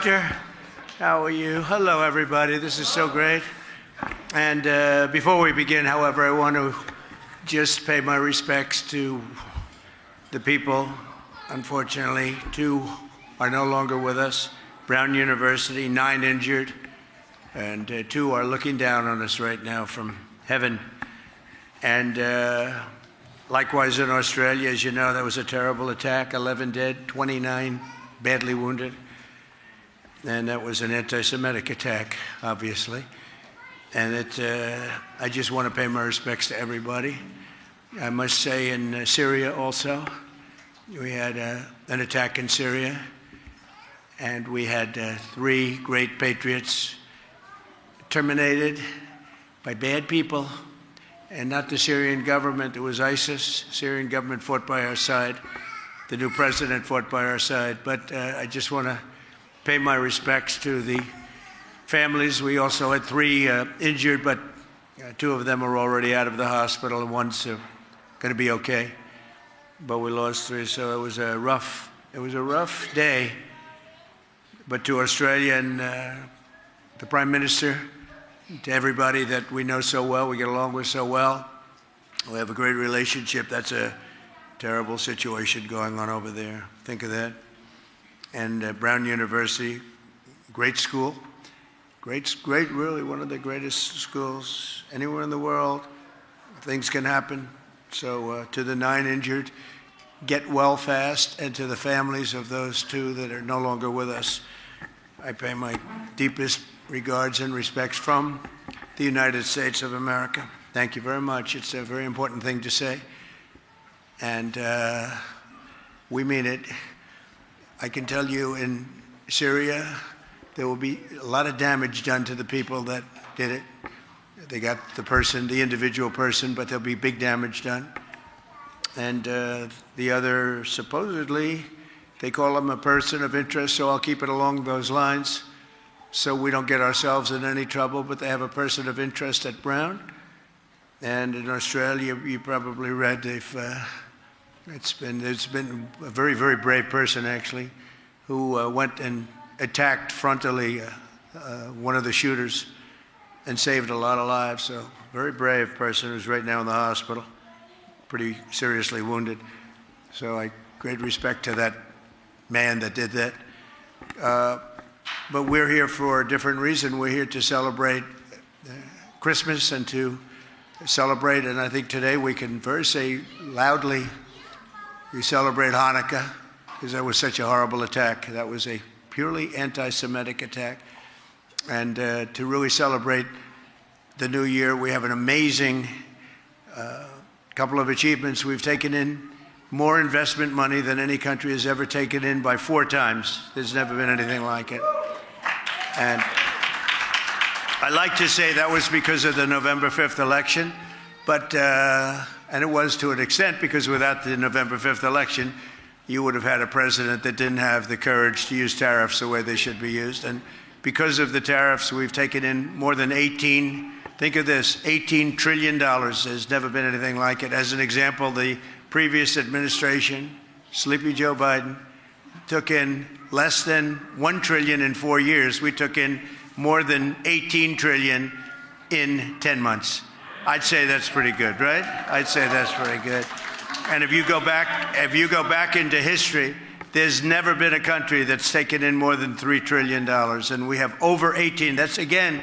Doctor. How are you? Hello, everybody. This is so great. And before we begin, however, I want to just pay my respects to the people. Unfortunately, 2 are no longer with us. Brown University, 9 injured, and 2 are looking down on us right now from heaven. And likewise in Australia, as you know, that was a terrible attack, 11 dead, 29 badly wounded. And that was an anti-Semitic attack, obviously. And I just want to pay my respects to everybody. I must say in Syria also, we had an attack in Syria, and we had 3 great patriots terminated by bad people, and not the Syrian government. It was ISIS. Syrian government fought by our side. The new president fought by our side. But I just want to pay my respects to the families. We also had 3 injured, but 2 of them are already out of the hospital, and one's going to be okay. But we lost 3, so it was a rough day. But to Australia and the Prime Minister, to everybody that we know so well, we get along with so well, we have a great relationship. That's a terrible situation going on over there. Think of that. And Brown University, great school, great, really one of the greatest schools anywhere in the world. Things can happen. So to the 9 injured, get well fast, and to the families of those 2 that are no longer with us, I pay my deepest regards and respects from the United States of America. Thank you very much. It's a very important thing to say, and we mean it. I can tell you in Syria, there will be a lot of damage done to the people that did it. They got the individual person, but there'll be big damage done. And the other, supposedly, they call him a person of interest, so I'll keep it along those lines so we don't get ourselves in any trouble, but they have a person of interest at Brown. And in Australia, you probably read it's been a very, very brave person, actually, who went and attacked frontally one of the shooters and saved a lot of lives. So very brave person who's right now in the hospital, pretty seriously wounded. So great respect to that man that did that. But we're here for a different reason. We're here to celebrate Christmas and to celebrate, and I think today we can say loudly, we celebrate Hanukkah, because that was such a horrible attack. That was a purely anti-Semitic attack. And to really celebrate the new year, we have an amazing couple of achievements. We've taken in more investment money than any country has ever taken in by 4 times. There's never been anything like it. And I like to say that was because of the November 5th election, but and it was to an extent, because without the November 5th election, you would have had a president that didn't have the courage to use tariffs the way they should be used. And because of the tariffs, we've taken in more than think of this, $18 trillion. There's never been anything like it. As an example, the previous administration, Sleepy Joe Biden, took in less than $1 trillion in 4 years. We took in more than $18 trillion in 10 months. I'd say that's pretty good, right? I'd say that's pretty good. And if you go back into history, there's never been a country that's taken in more than $3 trillion, and we have over 18. That's, again,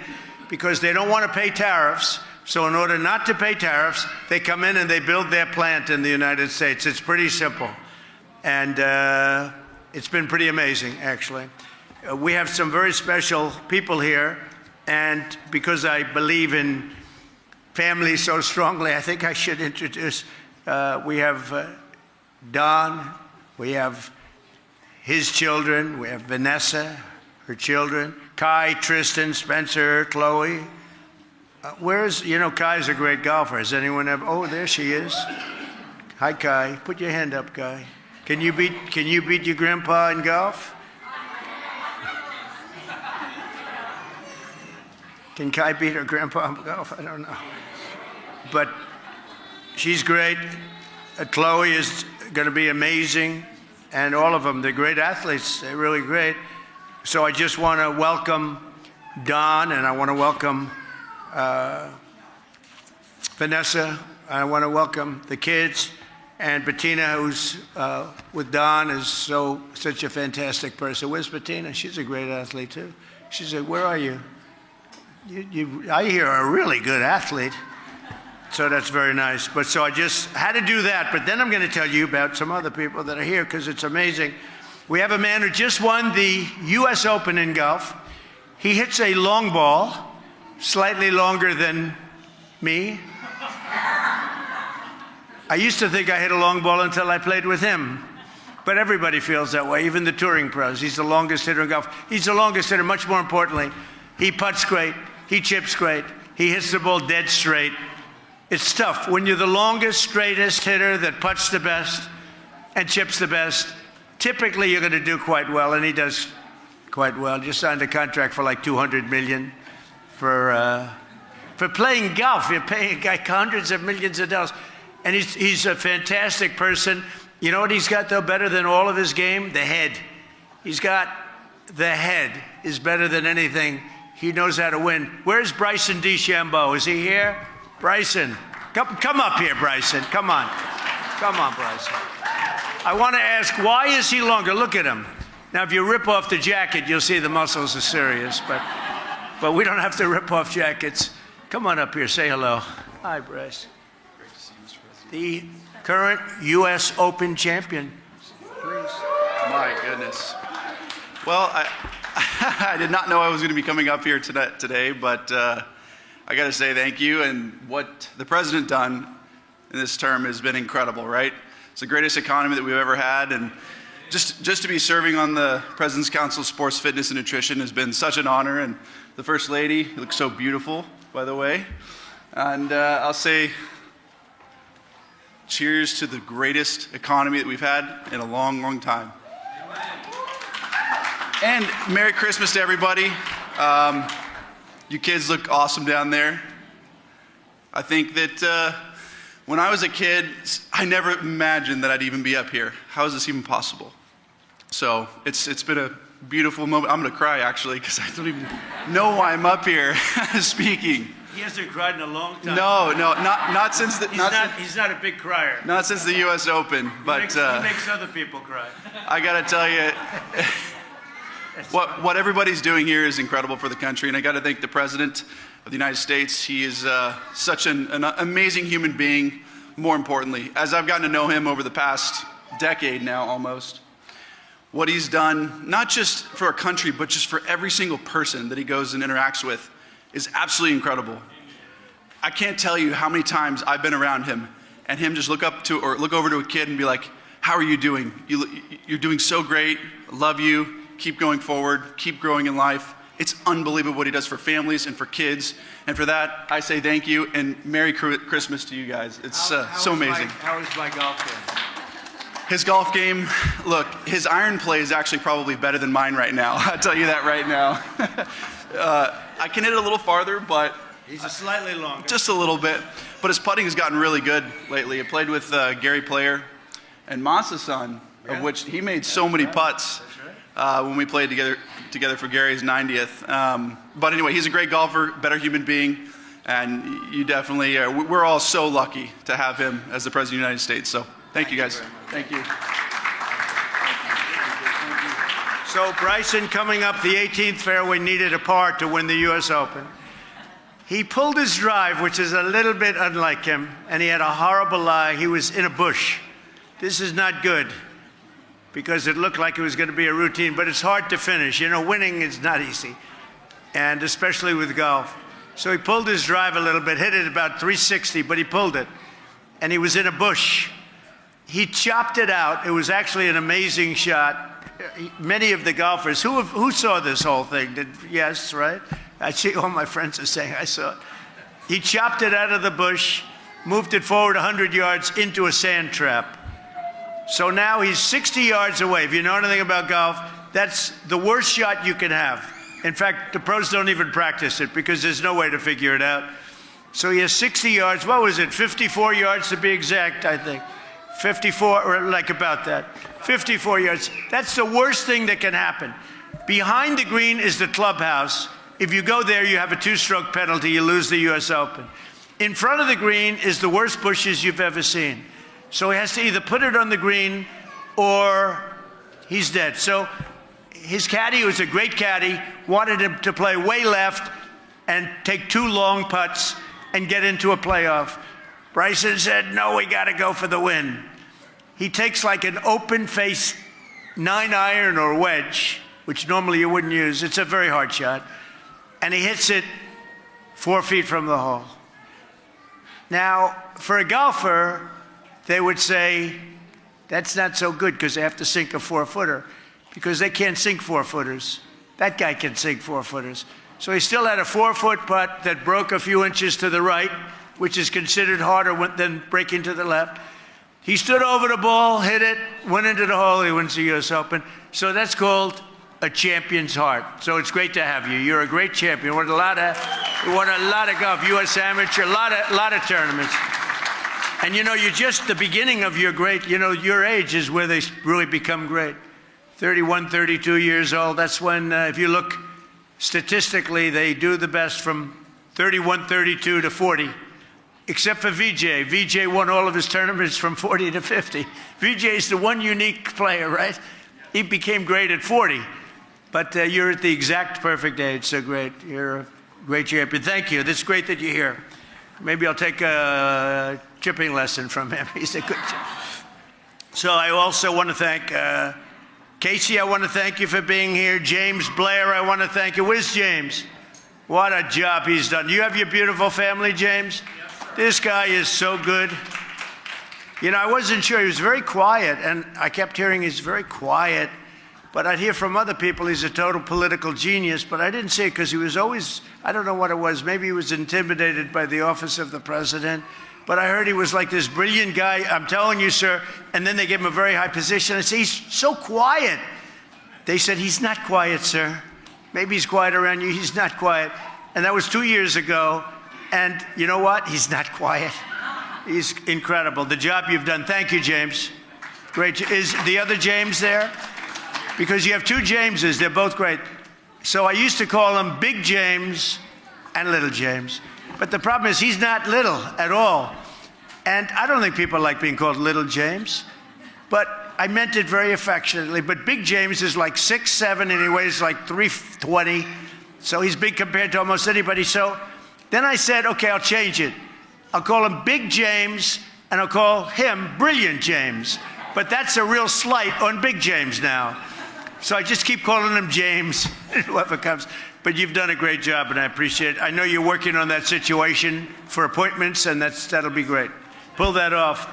because they don't want to pay tariffs. So in order not to pay tariffs, they come in and they build their plant in the United States. It's pretty simple. And it's been pretty amazing, actually. We have some very special people here, and because I believe in family so strongly, I think I should introduce, we have Don, we have his children, we have Vanessa, her children, Kai, Tristan, Spencer, Chloe. Kai's a great golfer. Has anyone ever, oh, there she is. Hi, Kai. Put your hand up, Kai. Can you beat your grandpa in golf? Can Kai beat her grandpa in golf? I don't know. But she's great. Chloe is going to be amazing. And all of them, they're great athletes. They're really great. So I just want to welcome Don, and I want to welcome Vanessa. I want to welcome the kids, and Bettina, who's with Don, is such a fantastic person. Where's Bettina? She's a great athlete too. She's like, where are you? I hear a really good athlete. So that's very nice. But so I just had to do that. But then I'm going to tell you about some other people that are here because it's amazing. We have a man who just won the U.S. Open in golf. He hits a long ball, slightly longer than me. I used to think I hit a long ball until I played with him. But everybody feels that way, even the touring pros. He's the longest hitter in golf. He's the longest hitter, much more importantly. He putts great. He chips great. He hits the ball dead straight. It's tough. When you're the longest, straightest hitter that putts the best and chips the best, typically you're going to do quite well, and he does quite well. Just signed a contract for like $200 million for playing golf. You're paying a guy hundreds of millions of dollars. And he's a fantastic person. You know what he's got, though, better than all of his game? The head. He's got the head is better than anything. He knows how to win. Where's Bryson DeChambeau? Is he here? Bryson. Come up here, Bryson. Come on. Come on, Bryson. I want to ask, why is he longer? Look at him. Now, if you rip off the jacket, you'll see the muscles are serious. But we don't have to rip off jackets. Come on up here. Say hello. Hi, Bryce. Great to see you, Mr. President. The current U.S. Open champion. Please. My goodness. Well, I did not know I was going to be coming up here today, but I got to say thank you. And what the president done in this term has been incredible, right? It's the greatest economy that we've ever had, and just to be serving on the President's Council of Sports, Fitness, and Nutrition has been such an honor. And the First Lady looks so beautiful, by the way. And I'll say, cheers to the greatest economy that we've had in a long, long time. And Merry Christmas to everybody. You kids look awesome down there. I think that when I was a kid, I never imagined that I'd even be up here. How is this even possible? So it's been a beautiful moment. I'm going to cry, actually, because I don't even know why I'm up here speaking. He hasn't cried in a long time. No, not since the. He's not a big crier. Not since the U.S. Open, but he makes other people cry. I got to tell you, what everybody's doing here is incredible for the country, and I got to thank the President of the United States. He is such an amazing human being. More importantly, as I've gotten to know him over the past decade now, almost, what he's done, not just for our country, but just for every single person that he goes and interacts with, is absolutely incredible. I can't tell you how many times I've been around him and him just look over to a kid and be like, how are you doing? You're doing so great. Love you. Keep going forward. Keep growing in life. It's unbelievable what he does for families and for kids. And for that, I say thank you and Merry Christmas to you guys. It's so amazing. How is my golf game? His golf game, look, his iron play is actually probably better than mine right now. I'll tell you that right now. I can hit it a little farther, but he's a slightly longer. Just a little bit. But his putting has gotten really good lately. I played with Gary Player and Masa's son, of which he made so many putts when we played together for Gary's 90th. But anyway, he's a great golfer, better human being, and you definitely, we're all so lucky to have him as the President of the United States. So thank you guys. Thank you. So Bryson, coming up the 18th fairway, needed a par to win the U.S. Open. He pulled his drive, which is a little bit unlike him, and he had a horrible lie. He was in a bush. This is not good because it looked like it was going to be a routine, but it's hard to finish. You know, winning is not easy, and especially with golf. So he pulled his drive a little bit, hit it about 360, but he pulled it, and he was in a bush. He chopped it out. It was actually an amazing shot. Many of the golfers, who saw this whole thing? Yes, right? I see all my friends are saying, I saw it. He chopped it out of the bush, moved it forward 100 yards into a sand trap. So now he's 60 yards away. If you know anything about golf, that's the worst shot you can have. In fact, the pros don't even practice it because there's no way to figure it out. So he has 60 yards. What was it? 54 yards to be exact, I think. 54, or like about that. 54 yards. That's the worst thing that can happen. Behind the green is the clubhouse. If you go there, you have a 2-stroke penalty. You lose the U.S. Open. In front of the green is the worst bushes you've ever seen. So he has to either put it on the green or he's dead. So his caddy, who was a great caddy, wanted him to play way left and take 2 long putts and get into a playoff. Bryson said, no, we got to go for the win. He takes like an open-face 9-iron or wedge, which normally you wouldn't use. It's a very hard shot. And he hits it 4 feet from the hole. Now, for a golfer, they would say, that's not so good because they have to sink a 4-footer because they can't sink 4-footers. That guy can sink 4-footers. So he still had a 4-foot putt that broke a few inches to the right, which is considered harder than breaking to the left. He stood over the ball, hit it, went into the hole. He wins the U.S. Open. So that's called a champion's heart. So it's great to have you. You're a great champion. You won a lot of golf, U.S. Amateur, a lot of tournaments. And you know, you're just the beginning of your great, you know, your age is where they really become great. 31, 32 years old, that's when, if you look statistically, they do the best from 31, 32 to 40. Except for Vijay. Vijay won all of his tournaments from 40 to 50. Vijay is the one unique player, right? He became great at 40. But you're at the exact perfect age, so great. You're a great champion. Thank you. It's great that you're here. Maybe I'll take a chipping lesson from him. He's a good champion. So I also want to thank Casey. I want to thank you for being here. James Blair, I want to thank you. Where's James? What a job he's done. You have your beautiful family, James? This guy is so good. You know, I wasn't sure. He was very quiet, and I kept hearing he's very quiet. But I'd hear from other people he's a total political genius, but I didn't say it because he was always, I don't know what it was. Maybe he was intimidated by the office of the president. But I heard he was like this brilliant guy. I'm telling you, sir. And then they gave him a very high position. I said, he's so quiet. They said, he's not quiet, sir. Maybe he's quiet around you. He's not quiet. And that was 2 years ago. And you know what? He's not quiet. He's incredible. The job you've done. Thank you, James. Great. Is the other James there? Because you have 2 Jameses. They're both great. So I used to call him Big James and Little James. But the problem is he's not little at all. And I don't think people like being called Little James. But I meant it very affectionately. But Big James is like 6'7", and he weighs like 320. So he's big compared to almost anybody. So then I said, okay, I'll change it. I'll call him Big James, and I'll call him Brilliant James. But that's a real slight on Big James now. So I just keep calling him James, whoever comes. But you've done a great job, and I appreciate it. I know you're working on that situation for appointments, and that'll be great. Pull that off.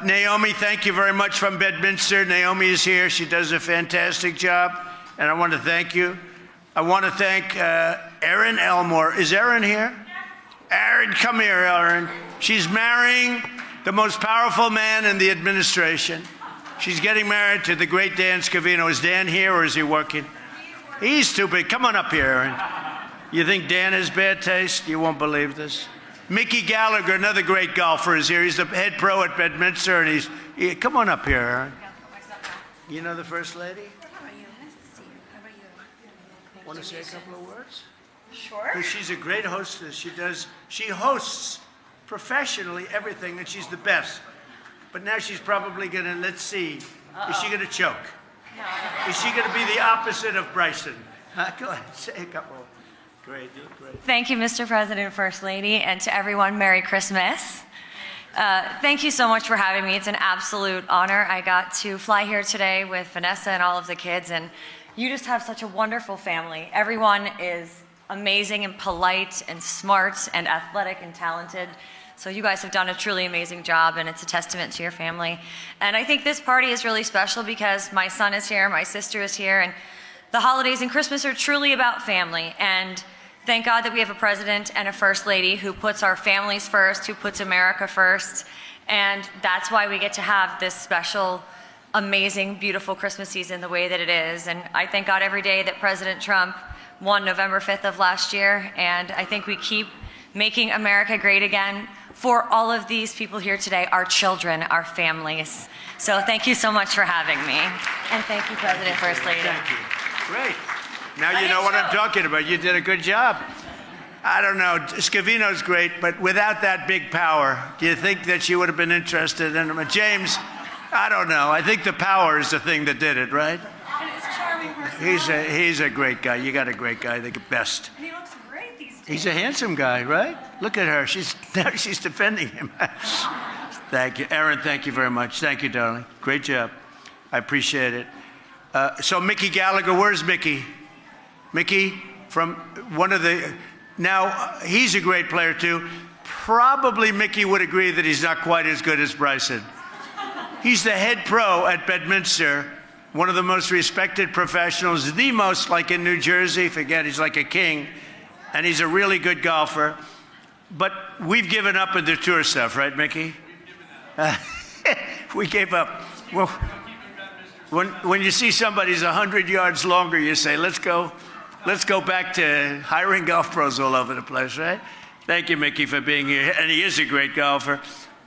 Naomi, thank you very much from Bedminster. Naomi is here. She does a fantastic job, and I want to thank you. I want to thank Erin Elmore. Is Erin here? Erin, come here, Erin. She's marrying the most powerful man in the administration. She's getting married to the great Dan Scavino. Is Dan here or is he working? He's too big. Come on up here, Erin. You think Dan has bad taste? You won't believe this. Mickey Gallagher, another great golfer, is here. He's the head pro at Bedminster, and come on up here, Erin. You know the First Lady? How are you? Nice to see you. How are you? Want to say a couple of words? Sure. Because she's a great hostess. She hosts professionally everything, and she's the best. But now she's probably going to, let's see, is she going to choke? No. Is she going to be the opposite of Bryson? Go ahead, say a couple. Great, great. Thank you, Mr. President, First Lady, and to everyone, Merry Christmas. Thank you so much for having me. It's an absolute honor. I got to fly here today with Vanessa and all of the kids, and you just have such a wonderful family. Everyone is amazing and polite and smart and athletic and talented. So you guys have done a truly amazing job, and it's a testament to your family. And I think this party is really special because my son is here, my sister is here, and the holidays and Christmas are truly about family. And thank God that we have a president and a first lady who puts our families first, who puts America first. And that's why we get to have this special, amazing, beautiful Christmas season the way that it is. And I thank God every day that President Trump won November 5th of last year. And I think we keep making America great again for all of these people here today, our children, our families. So thank you so much for having me. And thank you, President, First Lady. Thank you. Great. Now you know what I'm talking about. You did a good job. I don't know. Scavino's great, but without that big power, do you think that she would have been interested in him? James, I don't know. I think the power is the thing that did it, right? And his charming personality. He's a great guy. You got a great guy, the best. And he looks great these days. He's a handsome guy, right? Look at her. She's defending him. Thank you. Aaron, thank you very much. Thank you, darling. Great job. I appreciate it. So Mickey Gallagher, where's Mickey? Mickey from one of the... Now, he's a great player, too. Probably Mickey would agree that he's not quite as good as Bryson. He's the head pro at Bedminster, one of the most respected professionals, the most, like in New Jersey. Forget, he's like a king. And he's a really good golfer. But we've given up on the tour stuff, right, Mickey? We gave up. Well, when you see somebody's 100 yards longer, you say, let's go back to hiring golf pros all over the place, right? Thank you, Mickey, for being here. And he is a great golfer.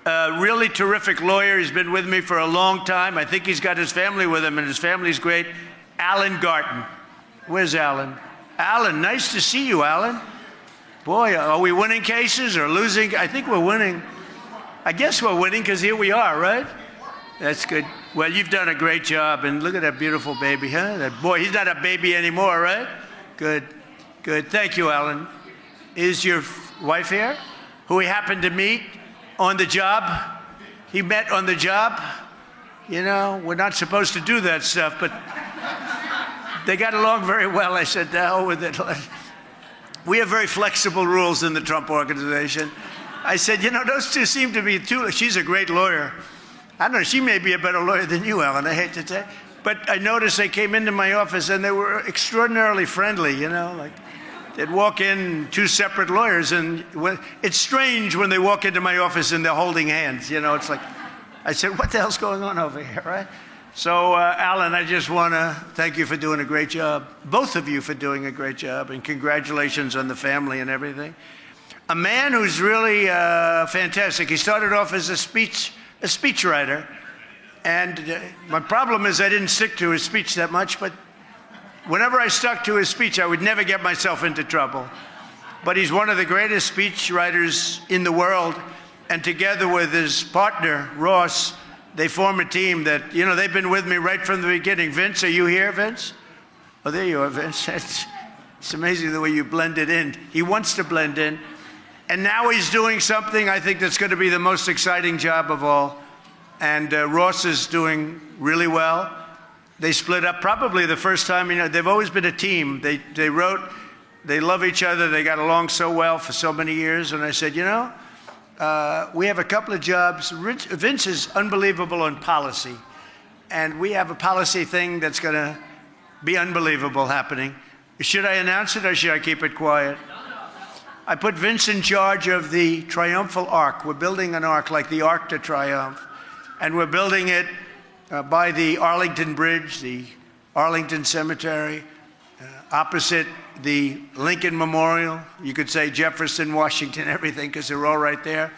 Really terrific lawyer. He's been with me for a long time. I think he's got his family with him, and his family's great. Alan Garton. Where's Alan? Alan, nice to see you, Alan. Boy, are we winning cases or losing? I think we're winning. I guess we're winning because here we are, right? That's good. Well, you've done a great job, and look at that beautiful baby, huh? That boy, he's not a baby anymore, right? Good, good. Thank you, Alan. Is your wife here? Who we happened to meet on the job? He met on the job. You know, we're not supposed to do that stuff, but they got along very well. I said, the hell with it. We have very flexible rules in the Trump organization. I said, you know, those two seem to be too, she's a great lawyer. I don't know, she may be a better lawyer than you, Alan, I hate to say. But I noticed they came into my office and they were extraordinarily friendly, you know, like they'd walk in, two separate lawyers, and it's strange when they walk into my office and they're holding hands, you know, it's like, I said, what the hell's going on over here, right? So, Alan, I just want to thank you for doing a great job, both of you for doing a great job, and congratulations on the family and everything. A man who's really fantastic. He started off as a speechwriter, and my problem is I didn't stick to his speech that much, but whenever I stuck to his speech, I would never get myself into trouble. But he's one of the greatest speechwriters in the world, and together with his partner, Ross, they form a team that, you know, they've been with me right from the beginning. Vince, are you here, Vince? Oh, there you are, Vince. It's amazing the way you blended in. He wants to blend in. And now he's doing something I think that's going to be the most exciting job of all. And Ross is doing really well. They split up probably the first time. You know, they've always been a team. They wrote, they love each other. They got along so well for so many years. And I said, you know, we have a couple of jobs. Vince is unbelievable on policy. And we have a policy thing that's going to be unbelievable happening. Should I announce it or should I keep it quiet? I put Vince in charge of the Triumphal Arch. We're building an arch like the Arc de Triomphe. And we're building it by the Arlington Bridge, the Arlington Cemetery, opposite the Lincoln Memorial. You could say Jefferson, Washington, everything, because they're all right there.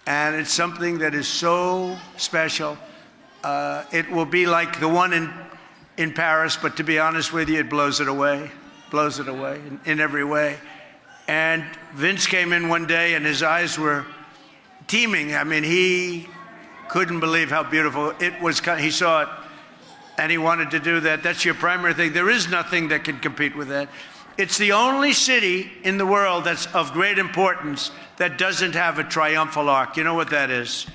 And it's something that is so special. It will be like the one in Paris, but to be honest with you, it blows it away in every way. And Vince came in one day and his eyes were teeming. I mean, he couldn't believe how beautiful it was. He saw it and he wanted to do that. That's your primary thing. There is nothing that can compete with that. It's the only city in the world that's of great importance that doesn't have a triumphal arch. You know what that is?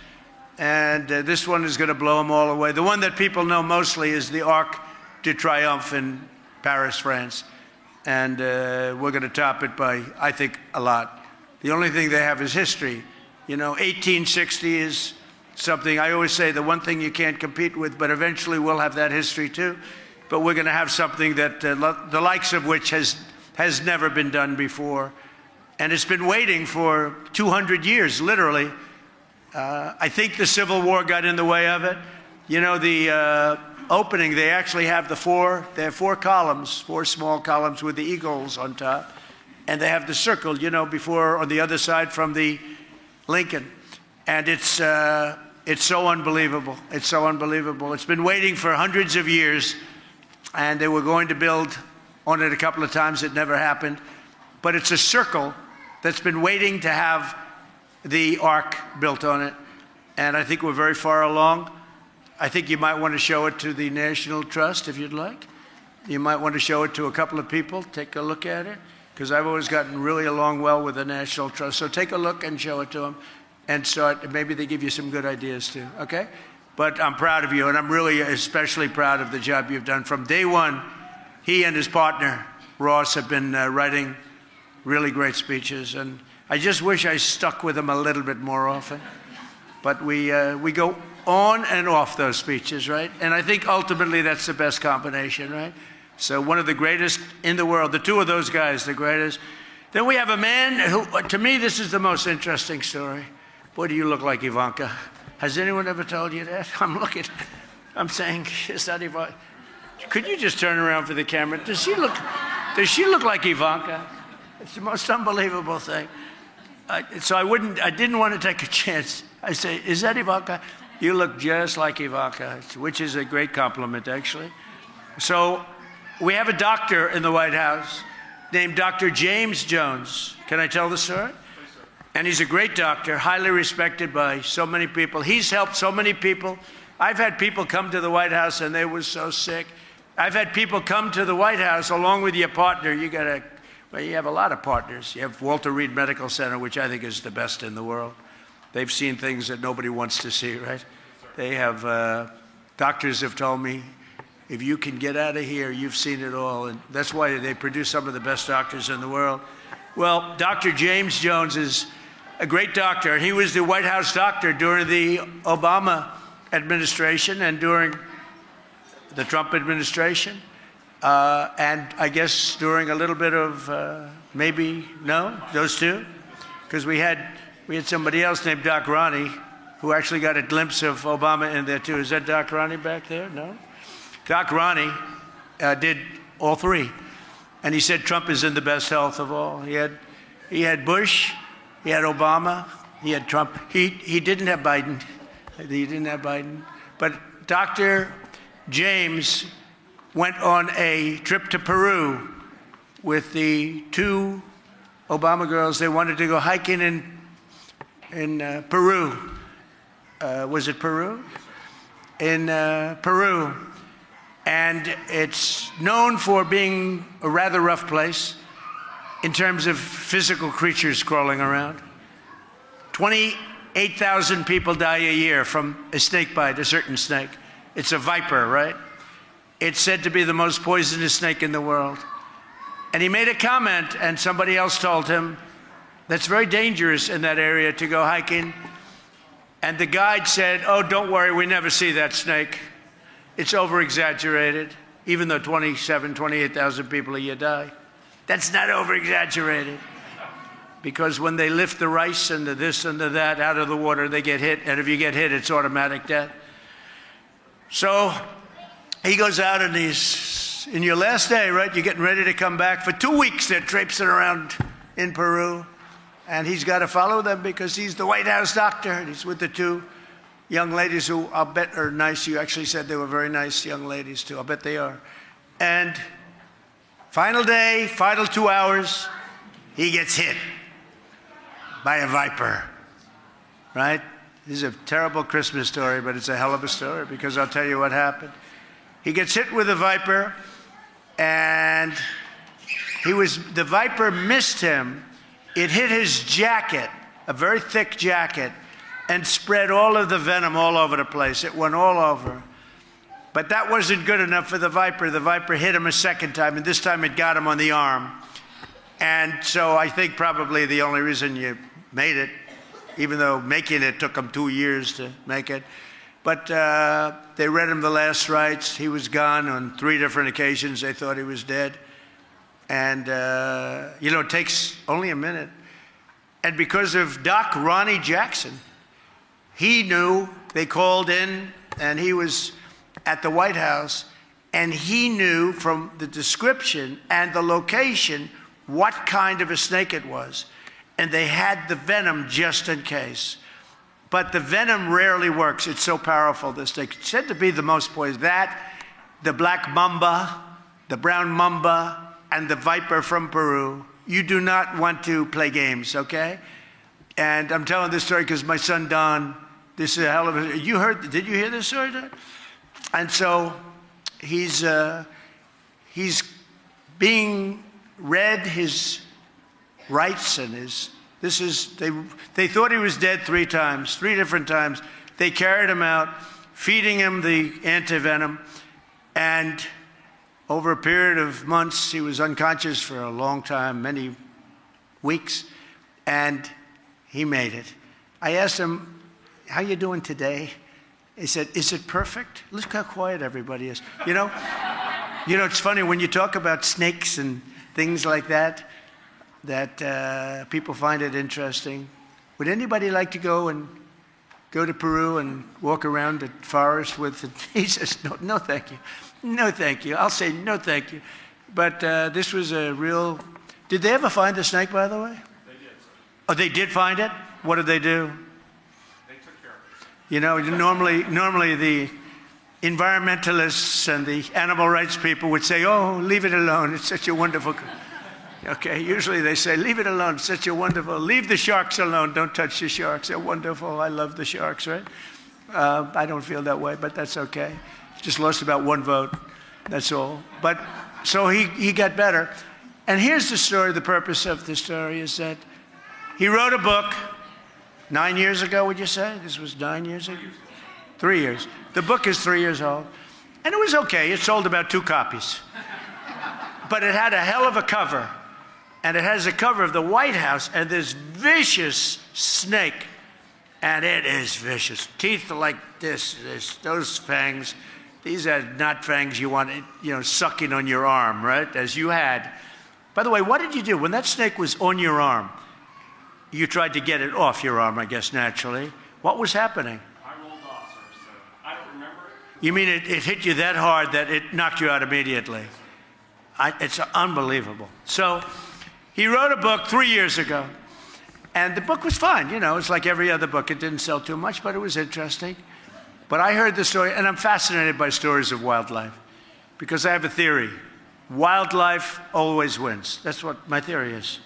And this one is going to blow them all away. The one that people know mostly is the Arc de Triomphe in Paris, France. And we're going to top it by, I think, a lot. The only thing they have is history. You know, 1860 is something, I always say, the one thing you can't compete with, but eventually we'll have that history too. But we're going to have something that the likes of which has never been done before. And it's been waiting for 200 years, literally. I think the Civil War got in the way of it. You know, the opening, they actually have they have four columns, four small columns with the eagles on top. And they have the circle, you know, before on the other side from the Lincoln. And it's so unbelievable. It's so unbelievable. It's been waiting for hundreds of years. and they were going to build on it a couple of times. It never happened. But it's a circle that's been waiting to have the ark built on it. And I think we're very far along. I think you might want to show it to the National Trust if you'd like. You might want to show it to a couple of people. Take a look at it, because I've always gotten really along well with the National Trust. So take a look and show it to them and start. Maybe they give you some good ideas too, okay? But I'm proud of you, and I'm really especially proud of the job you've done. From day one, he and his partner, Ross, have been writing really great speeches, and I just wish I stuck with them a little bit more often. But we go on and off those speeches, right? And I think ultimately that's the best combination, right? So one of the greatest in the world, the two of those guys, the greatest. Then we have a man who, to me, this is the most interesting story. Boy, do you look like Ivanka. Has anyone ever told you that? I'm saying, is that Ivanka? Could you just turn around for the camera? Does she look like Ivanka? It's the most unbelievable thing. So I didn't want to take a chance. I say, is that Ivanka? You look just like Ivanka, which is a great compliment, actually. So we have a doctor in the White House named Dr. James Jones. Can I tell the story? And he's a great doctor, highly respected by so many people. He's helped so many people. I've had people come to the White House and they were so sick. I've had people come to the White House along with your partner. Well, you have a lot of partners. You have Walter Reed Medical Center, which I think is the best in the world. They've seen things that nobody wants to see, right? They have, doctors have told me, if you can get out of here, you've seen it all. And that's why they produce some of the best doctors in the world. Well, Dr. James Jones is a great doctor. He was the White House doctor during the Obama administration and during the Trump administration. And I guess during a little bit of those two, because we had somebody else named Doc Ronnie who actually got a glimpse of Obama in there too. Is that Doc Ronnie back there? No? Doc Ronnie did all three, and he said Trump is in the best health of all. He had Bush, he had Obama, he had Trump. He didn't have Biden. He didn't have Biden. But Dr. James went on a trip to Peru with the two Obama girls. They wanted to go hiking in Peru. Was it Peru? In Peru. And it's known for being a rather rough place in terms of physical creatures crawling around. 28,000 people die a year from a snake bite, a certain snake. It's a viper, right? It's said to be the most poisonous snake in the world. And he made a comment, and somebody else told him, that's very dangerous in that area to go hiking. And the guide said, oh, don't worry, we never see that snake. It's over-exaggerated, even though 28,000 people a year die. That's not over-exaggerated. Because when they lift the rice and the this and the that out of the water, they get hit. And if you get hit, it's automatic death. So he goes out and he's, in your last day, right? You're getting ready to come back. For 2 weeks, they're traipsing around in Peru. And he's got to follow them because he's the White House doctor. And he's with the two young ladies who I'll bet are nice. You actually said they were very nice young ladies, too. I'll bet they are. And final day, final 2 hours, he gets hit by a viper, right? This is a terrible Christmas story, but it's a hell of a story because I'll tell you what happened. He gets hit with a viper, and the viper missed him. It hit his jacket, a very thick jacket, and spread all of the venom all over the place. It went all over. But that wasn't good enough for the viper. The viper hit him a second time, and this time it got him on the arm. And so I think probably the only reason you made it, even though making it took him 2 years to make it, but they read him the last rites. He was gone on 3 different occasions. They thought he was dead. And, it takes only a minute. And because of Doc Ronnie Jackson, he knew, they called in, and he was at the White House, and he knew from the description and the location what kind of a snake it was. And they had the venom just in case. But the venom rarely works. It's so powerful, this snake. It's said to be the most poisonous. That the black mamba, the brown mamba, and the viper from Peru. You do not want to play games, okay? And I'm telling this story because my son Don, this is a hell of a, did you hear this story, Don? And so he's being read his rights and they thought he was dead 3 times, 3 different times. They carried him out, feeding him the antivenom, and over a period of months, he was unconscious for a long time, many weeks, and he made it. I asked him, how you doing today? He said, is it perfect? Look how quiet everybody is. You know, it's funny when you talk about snakes and things like that, that people find it interesting. Would anybody like to go to Peru and walk around the forest with it? He says, no, thank you. No, thank you. I'll say no, thank you. But this was a real... Did they ever find the snake, by the way? They did, sir. Oh, they did find it? What did they do? They took care of it. You know, normally the environmentalists and the animal rights people would say, oh, leave it alone. It's such a wonderful... Okay, usually they say, leave it alone. It's such a wonderful... Leave the sharks alone. Don't touch the sharks. They're wonderful. I love the sharks, right? I don't feel that way, but that's okay. Just lost about 1 vote, that's all. But, so he got better. And here's the story, the purpose of the story is that he wrote a book 9 years ago, would you say? This was 9 years ago? 3 years. The book is 3 years old. And it was okay, it sold about 2 copies. But it had a hell of a cover. And it has a cover of the White House and this vicious snake. And it is vicious. Teeth like this, those fangs. These are not fangs you want, sucking on your arm, right? As you had. By the way, what did you do? When that snake was on your arm, you tried to get it off your arm, I guess, naturally. What was happening? I rolled off, sir, so I don't remember it. You mean it hit you that hard that it knocked you out immediately? It's unbelievable. So he wrote a book 3 years ago. And the book was fine. It's like every other book. It didn't sell too much, but it was interesting. But I heard the story, and I'm fascinated by stories of wildlife because I have a theory. Wildlife always wins. That's what my theory is.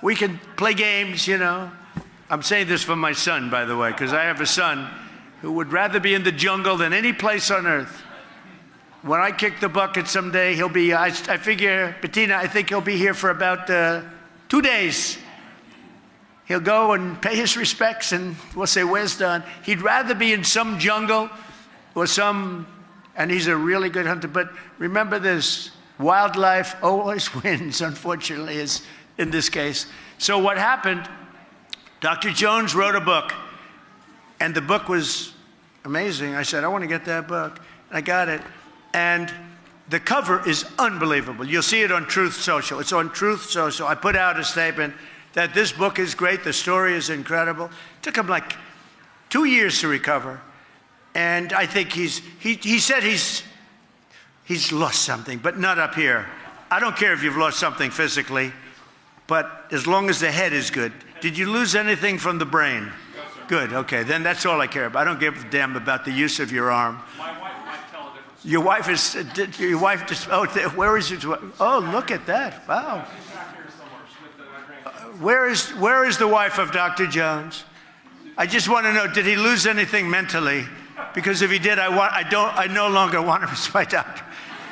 We can play games, I'm saying this for my son, by the way, because I have a son who would rather be in the jungle than any place on earth. When I kick the bucket someday, he'll be, I figure, Bettina, I think he'll be here for about 2 days. He'll go and pay his respects, and we'll say, where's Don? He'd rather be in some jungle or and he's a really good hunter. But remember this, wildlife always wins, unfortunately, is in this case. So what happened, Dr. Jones wrote a book, and the book was amazing. I said, I want to get that book. I got it. And the cover is unbelievable. You'll see it on Truth Social. It's on Truth Social. I put out a statement that this book is great, the story is incredible. It took him like 2 years to recover. And I think he said he's lost something, but not up here. I don't care if you've lost something physically, but as long as the head is good. Did you lose anything from the brain? No, sir. Good, okay, then that's all I care about. I don't give a damn about the use of your arm. My wife might tell a difference. Your wife just, where is your, oh, look at that, wow. She's back here somewhere. She's with my grandkids. Where is the wife of Dr. Jones? I just want to know, did he lose anything mentally? Because if he did, I no longer want him as my doctor.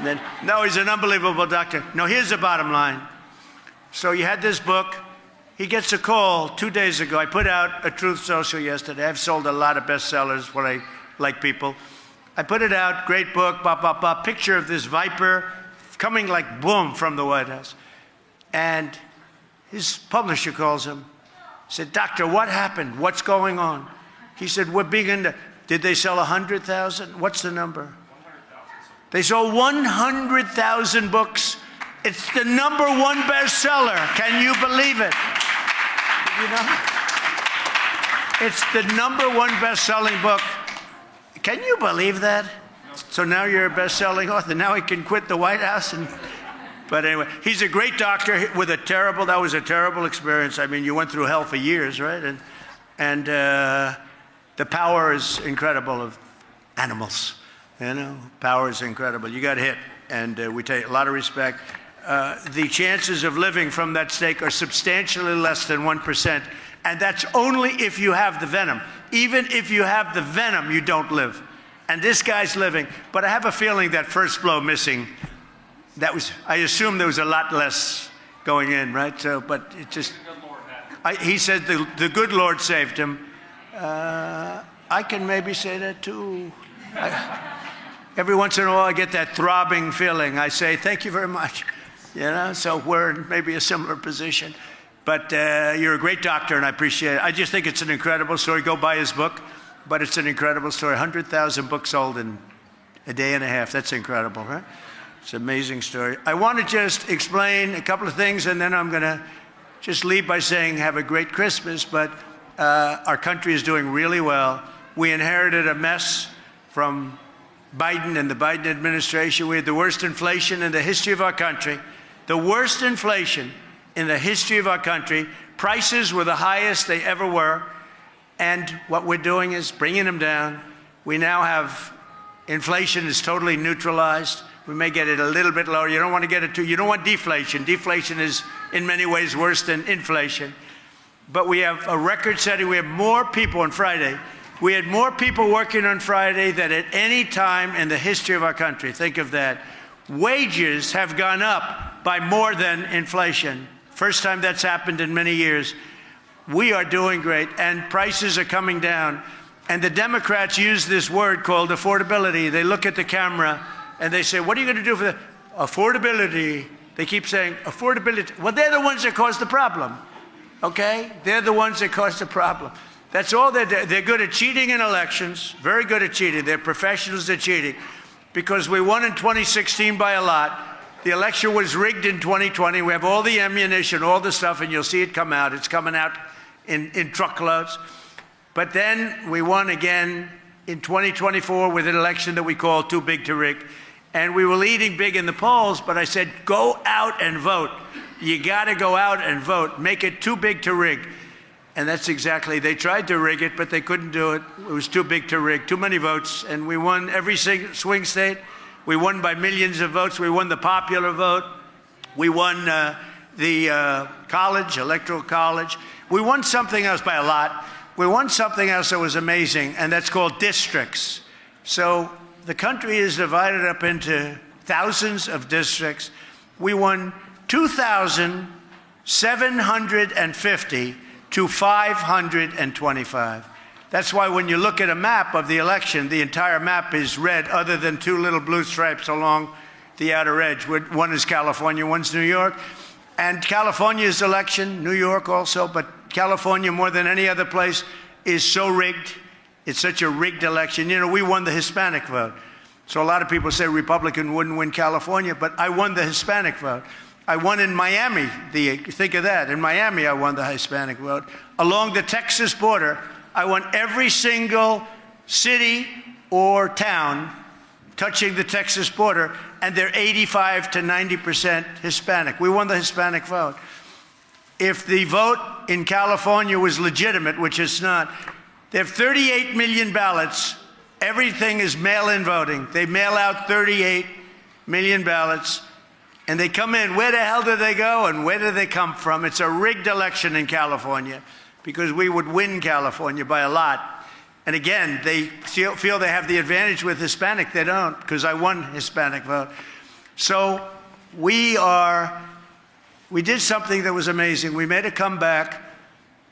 Then, no, he's an unbelievable doctor. No, here's the bottom line. So you had this book. He gets a call 2 days ago. I put out a Truth Social yesterday. I've sold a lot of bestsellers when I like people. I put it out, great book, picture of this viper coming like boom from the White House. And his publisher calls him, said, doctor, what happened? What's going on? He said, we're big into, did they sell 100,000? What's the number? 100,000, sir. They sold 100,000 books. It's the #1 bestseller. Can you believe it? Did you know? It's the #1 best-selling book. Can you believe that? So now you're a best-selling author. Now he can quit the White House. But anyway, he's a great doctor with that was a terrible experience. I mean, you went through hell for years, right? And the power is incredible of animals. You know, power is incredible. You got hit, and we take a lot of respect. The chances of living from that stake are substantially less than 1%, and that's only if you have the venom. Even if you have the venom, you don't live. And this guy's living. But I have a feeling that first blow missing, I assume there was a lot less going in, right? So, but it just, he said the good Lord saved him. I can maybe say that too. Every once in a while I get that throbbing feeling. I say, thank you very much. You know, so we're in maybe a similar position. But you're a great doctor, and I appreciate it. I just think it's an incredible story. Go buy his book. But it's an incredible story. 100,000 books sold in a day and a half. That's incredible, right? It's an amazing story. I want to just explain a couple of things, and then I'm going to just leave by saying have a great Christmas. But our country is doing really well. We inherited a mess from Biden and the Biden administration. We had the worst inflation in the history of our country. The worst inflation in the history of our country. Prices were the highest they ever were. And what we're doing is bringing them down. We now have inflation is totally neutralized. We may get it a little bit lower. You don't want to get it you don't want deflation. Deflation is in many ways worse than inflation. But we have a record setting. We have more people on Friday. We had more people working on Friday than at any time in the history of our country. Think of that. Wages have gone up by more than inflation. First time that's happened in many years. We are doing great, and prices are coming down. And the Democrats use this word called affordability. They look at the camera and they say, what are you going to do for the affordability? They keep saying affordability. Well, they're the ones that cause the problem, okay? They're the ones that cause the problem. That's all they're doing. They're good at cheating in elections, very good at cheating. They're professionals at cheating because we won in 2016 by a lot. The election was rigged in 2020. We have all the ammunition, all the stuff, and you'll see it come out. It's coming out in truckloads. But then we won again in 2024 with an election that we call too big to rig. And we were leading big in the polls, but I said, go out and vote. You got to go out and vote. Make it too big to rig. And that's exactly, they tried to rig it, but they couldn't do it. It was too big to rig, too many votes. And we won every swing state. We won by millions of votes. We won the popular vote. We won the college, electoral college. We won something else by a lot. We won something else that was amazing, and that's called districts. So the country is divided up into thousands of districts. We won 2,750 to 525. That's why when you look at a map of the election, the entire map is red other than two little blue stripes along the outer edge. One is California, one's New York. And California's election, New York also, but California more than any other place is so rigged. It's such a rigged election. You know, we won the Hispanic vote. So a lot of people say Republican wouldn't win California, but I won the Hispanic vote. I won in Miami. Think of that. In Miami, I won the Hispanic vote. Along the Texas border, I won every single city or town touching the Texas border, and they're 85 to 90% Hispanic. We won the Hispanic vote. If the vote in California was legitimate, which it's not, they have 38 million ballots. Everything is mail-in voting. They mail out 38 million ballots, and they come in. Where the hell do they go, and where do they come from? It's a rigged election in California because we would win California by a lot. And again, they feel they have the advantage with Hispanic. They don't, because I won Hispanic vote. So we did something that was amazing. We made a comeback,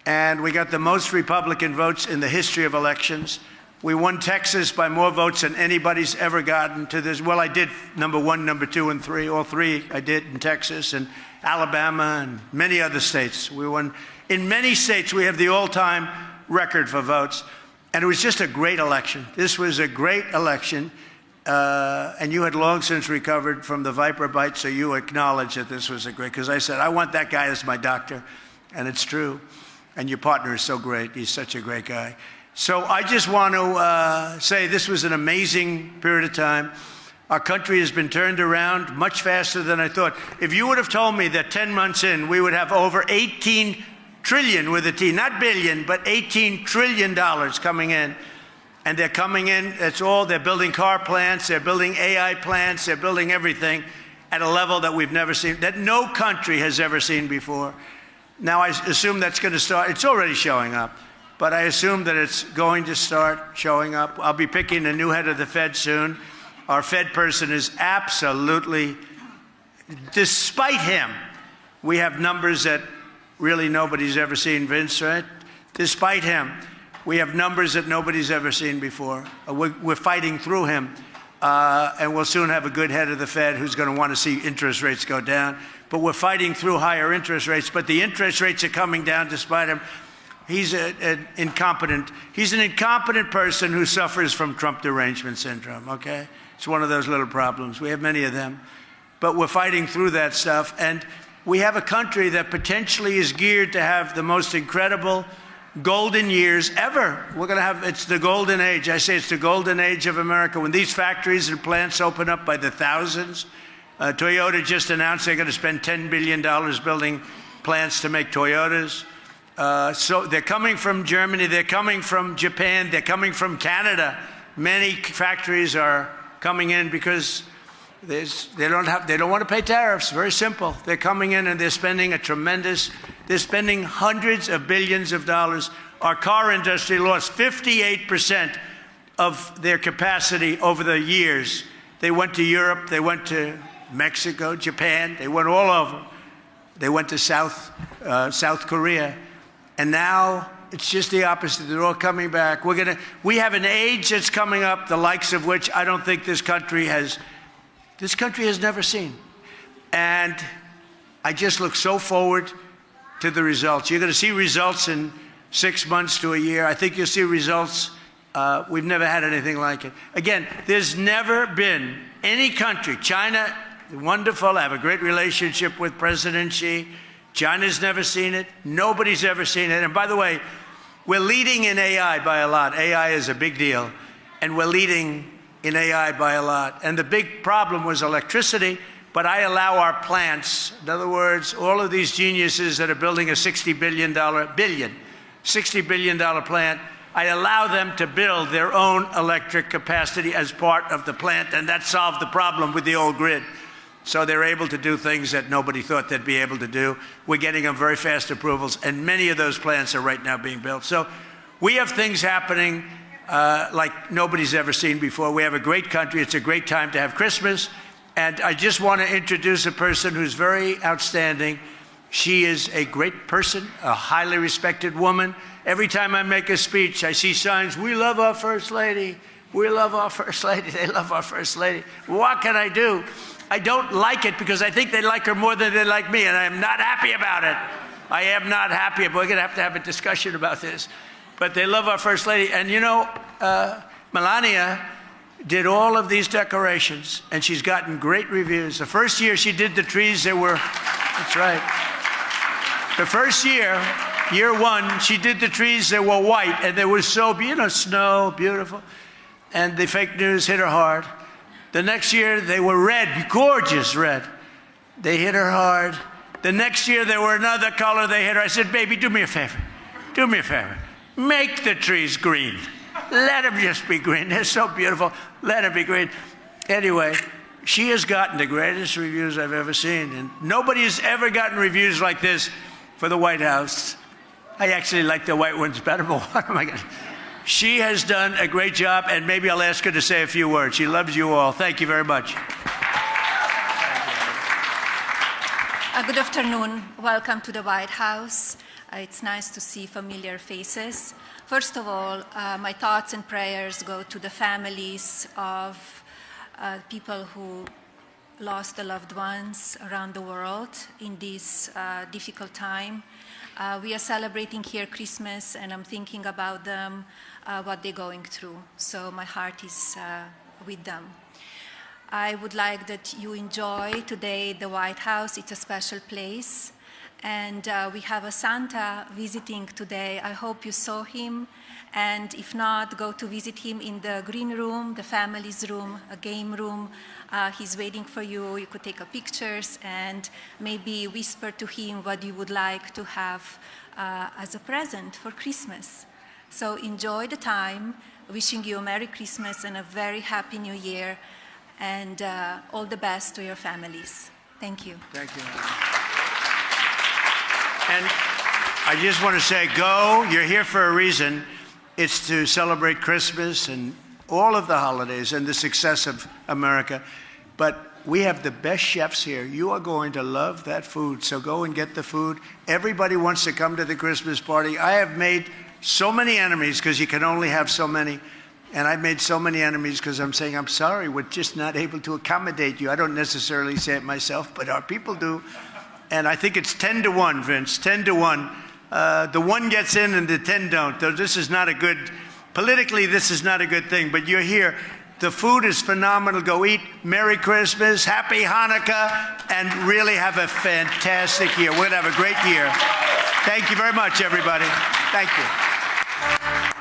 and we got the most Republican votes in the history of elections. We won Texas by more votes than anybody's ever gotten to this. Well, I did number 1, number 2, and 3. All 3 I did in Texas and Alabama and many other states. We won. In many states, we have the all-time record for votes. And it was just a great election. This was a great election. And you had long since recovered from the viper bite, so you acknowledge that this was a great, because I said, I want that guy as my doctor. And it's true. And your partner is so great. He's such a great guy. So I just want to say this was an amazing period of time. Our country has been turned around much faster than I thought. If you would have told me that 10 months in, we would have over 18 trillion with a T, not billion, but $18 trillion coming in. And they're coming in, that's all, they're building car plants, they're building AI plants, they're building everything at a level that we've never seen, that no country has ever seen before. Now, I assume that's going to start, it's already showing up, but I assume that it's going to start showing up. I'll be picking a new head of the Fed soon. Our Fed person is absolutely, despite him, we have numbers that really nobody's ever seen, Vince, right? Despite him, we have numbers that nobody's ever seen before. We're fighting through him, and we'll soon have a good head of the Fed who's going to want to see interest rates go down. But we're fighting through higher interest rates, but the interest rates are coming down despite him. He's an incompetent person who suffers from Trump derangement syndrome, okay? It's one of those little problems. We have many of them. But we're fighting through that stuff, and we have a country that potentially is geared to have the most incredible golden years ever. We're going to have, it's the golden age. I say it's the golden age of America. When these factories and plants open up by the thousands, Toyota just announced they're going to spend $10 billion building plants to make Toyotas. So they're coming from Germany, they're coming from Japan, they're coming from Canada. Many factories are coming in because they don't want to pay tariffs. Very simple. They're coming in and they're spending they're spending hundreds of billions of dollars. Our car industry lost 58% of their capacity over the years. They went to Europe, they went to Mexico, Japan, they went all over. They went to South Korea. And now it's just the opposite. They're all coming back. We have an age that's coming up, the likes of which I don't think this country has never seen. And I just look so forward to the results. You're going to see results in 6 months to a year. I think you'll see results. We've never had anything like it. Again, there's never been any country. China, wonderful. I have a great relationship with President Xi. China's never seen it. Nobody's ever seen it. And by the way, we're leading in AI by a lot. AI is a big deal. And we're leading in AI by a lot. And the big problem was electricity, but I allow our plants, in other words, all of these geniuses that are building a $60 billion plant, I allow them to build their own electric capacity as part of the plant, and that solved the problem with the old grid. So they're able to do things that nobody thought they'd be able to do. We're getting them very fast approvals, and many of those plants are right now being built. So we have things happening like nobody's ever seen before. We have a great country. It's a great time to have Christmas. And I just want to introduce a person who's very outstanding. She is a great person, a highly respected woman. Every time I make a speech, I see signs, "We love our First Lady. We love our First Lady. They love our First Lady." What can I do? I don't like it because I think they like her more than they like me, and I am not happy about it. I am not happy. We're going to have a discussion about this. But they love our First Lady. And you know, Melania did all of these decorations, and she's gotten great reviews. The first year she did the trees, that's right. The first year one, she did the trees, they were white, and they were so, snow, beautiful. And the fake news hit her hard. The next year, they were red, gorgeous red. They hit her hard. The next year, they were another color, they hit her. I said, "Baby, do me a favor. Do me a favor. Make the trees green. Let them just be green. They're so beautiful. Let them be green." Anyway, she has gotten the greatest reviews I've ever seen. And nobody has ever gotten reviews like this for the White House. I actually like the white ones better, but what am I going to... She has done a great job, and maybe I'll ask her to say a few words. She loves you all. Thank you very much. Good afternoon. Welcome to the White House. It's nice to see familiar faces. First of all, my thoughts and prayers go to the families of people who lost their loved ones around the world in this difficult time. We are celebrating here Christmas, and I'm thinking about them, what they're going through. So my heart is with them. I would like that you enjoy today the White House. It's a special place. And we have a Santa visiting today. I hope you saw him. And if not, go to visit him in the green room, the family's room, a game room. He's waiting for you. You could take pictures and maybe whisper to him what you would like to have as a present for Christmas. So enjoy the time. wishing you a Merry Christmas and a very Happy New Year, and all the best to your families. Thank you. Thank you. And I just want to say, go. You're here for a reason. It's to celebrate Christmas and all of the holidays and the success of America. But we have the best chefs here. You are going to love that food, so go and get the food. Everybody wants to come to the Christmas party. I have made so many enemies because you can only have so many. And I've made so many enemies because I'm saying, I'm sorry, we're just not able to accommodate you. I don't necessarily say it myself, but our people do. And I think it's 10 to 1, Vince, 10 to 1. The 1 gets in and the 10 don't. This is not a good, politically, this is not a good thing, but you're here. The food is phenomenal. Go eat. Merry Christmas, Happy Hanukkah, and really have a fantastic year. We're going to have a great year. Thank you very much, everybody. Thank you.